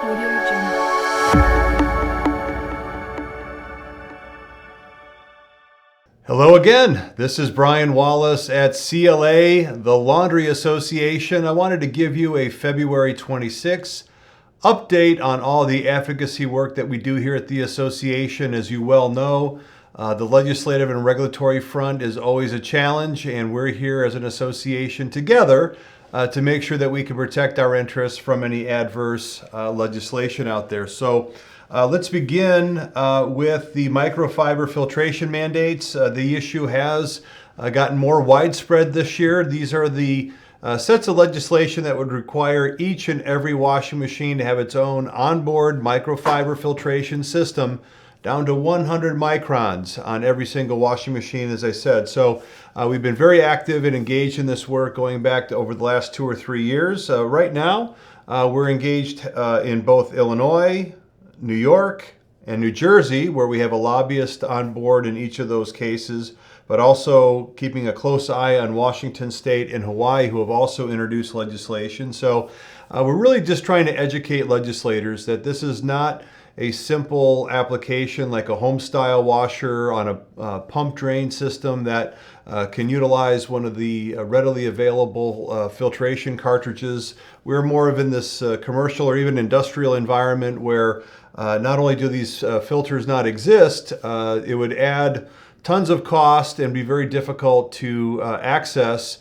Audio Jungle. Hello again. This is Brian Wallace at CLA, the Laundry Association. I wanted to give you a February 26th update on all the advocacy work that we do here at the association. As you well know, the legislative and regulatory front is always a challenge, and we're here as an association together to make sure that we can protect our interests from any adverse legislation out there. So let's begin with the microfiber filtration mandates. The issue has gotten more widespread this year. These are the sets of legislation that would require each and every washing machine to have its own onboard microfiber filtration system down to 100 microns on every single washing machine, as I said. So we've been very active and engaged in this work going back to over the last 2 or 3 years. Right now, we're engaged in both Illinois, New York, and New Jersey, where we have a lobbyist on board in each of those cases, but also keeping a close eye on Washington State and Hawaii, who have also introduced legislation. So we're really just trying to educate legislators that this is not a simple application like a home style washer on a pump drain system that can utilize one of the readily available filtration cartridges. We're more of in this commercial or even industrial environment where not only do these filters not exist, it would add tons of cost and be very difficult to access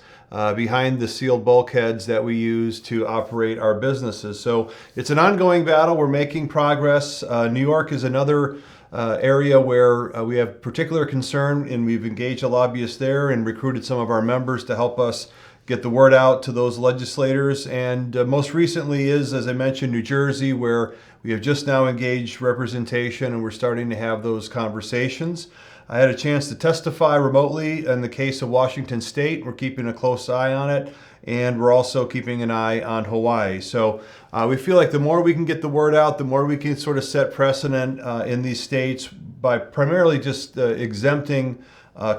behind the sealed bulkheads that we use to operate our businesses. So it's an ongoing battle. We're making progress. New York is another area where we have particular concern, and we've engaged a lobbyist there and recruited some of our members to help us get the word out to those legislators. And most recently is, as I mentioned, New Jersey, where we have just now engaged representation and we're starting to have those conversations. I had a chance to testify remotely in the case of Washington State. We're keeping a close eye on it, and we're also keeping an eye on Hawaii. So we feel like the more we can get the word out, the more we can sort of set precedent in these states by primarily just exempting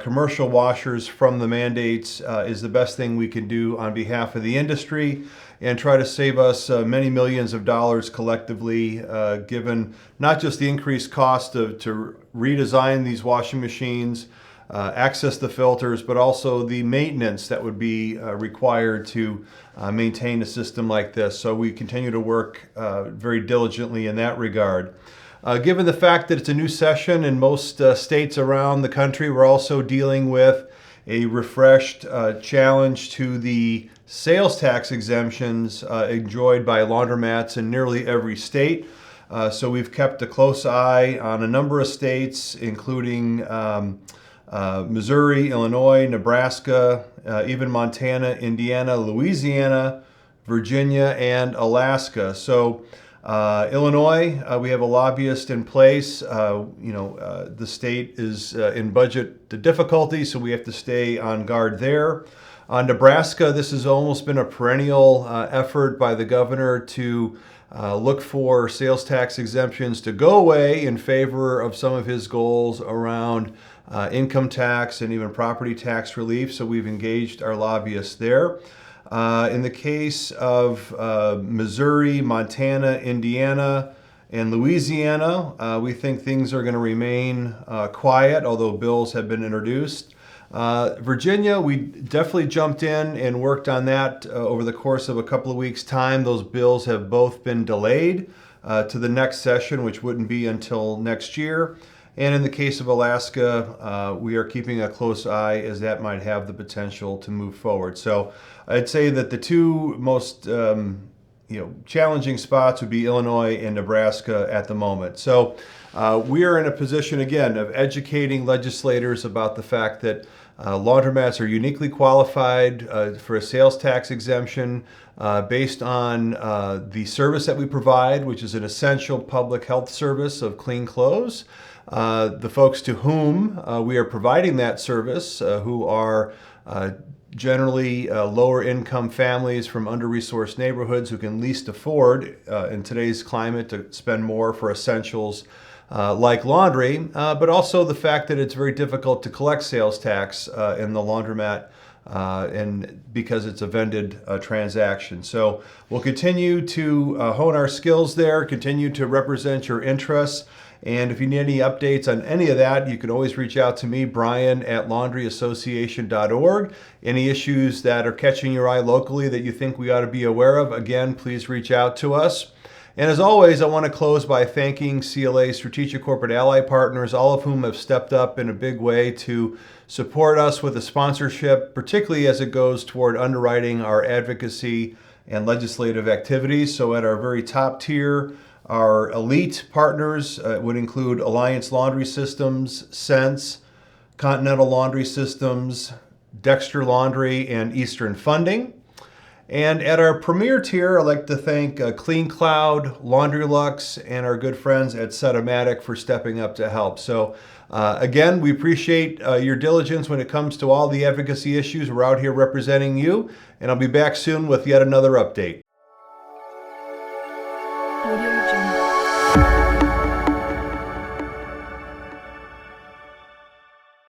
commercial washers from the mandates is the best thing we can do on behalf of the industry and try to save us many millions of dollars collectively, given not just the increased cost to redesign these washing machines, access the filters, but also the maintenance that would be required to maintain a system like this. So we continue to work very diligently in that regard. Given the fact that it's a new session in most states around the country, we're also dealing with a refreshed challenge to the sales tax exemptions enjoyed by laundromats in nearly every state. So we've kept a close eye on a number of states, including Missouri, Illinois, Nebraska, even Montana, Indiana, Louisiana, Virginia, and Alaska. So Illinois, we have a lobbyist in place. The state is in budget difficulty, so we have to stay on guard there. Nebraska, this has almost been a perennial effort by the governor to look for sales tax exemptions to go away in favor of some of his goals around income tax and even property tax relief. So we've engaged our lobbyists there. In the case of Missouri, Montana, Indiana, and Louisiana, we think things are going to remain quiet, although bills have been introduced. Virginia, we definitely jumped in and worked on that over the course of a couple of weeks' time. Those bills have both been delayed to the next session, which wouldn't be until next year. And in the case of Alaska, we are keeping a close eye as that might have the potential to move forward. So I'd say that the two most challenging spots would be Illinois and Nebraska at the moment. So we are in a position, again, of educating legislators about the fact that laundromats are uniquely qualified for a sales tax exemption based on the service that we provide, which is an essential public health service of clean clothes. The folks to whom we are providing that service, who are generally lower income families from under-resourced neighborhoods who can least afford in today's climate to spend more for essentials like laundry, but also the fact that it's very difficult to collect sales tax in the laundromat and because it's a vended transaction. So we'll continue to hone our skills there, continue to represent your interests. And if you need any updates on any of that, you can always reach out to me, Brian, at laundryassociation.org. Any issues that are catching your eye locally that you think we ought to be aware of, again, please reach out to us. And as always, I want to close by thanking CLA's strategic corporate ally partners, all of whom have stepped up in a big way to support us with a sponsorship, particularly as it goes toward underwriting our advocacy and legislative activities. So at our very top tier, our elite partners would include Alliance Laundry Systems, Cense, Continental Laundry Systems, Dexter Laundry, and Eastern Funding. And at our premier tier, I'd like to thank CleanCloud, Laundrylux, and our good friends at Setomatic for stepping up to help. So again, we appreciate your diligence when it comes to all the advocacy issues. We're out here representing you, and I'll be back soon with yet another update. Audio Jungle.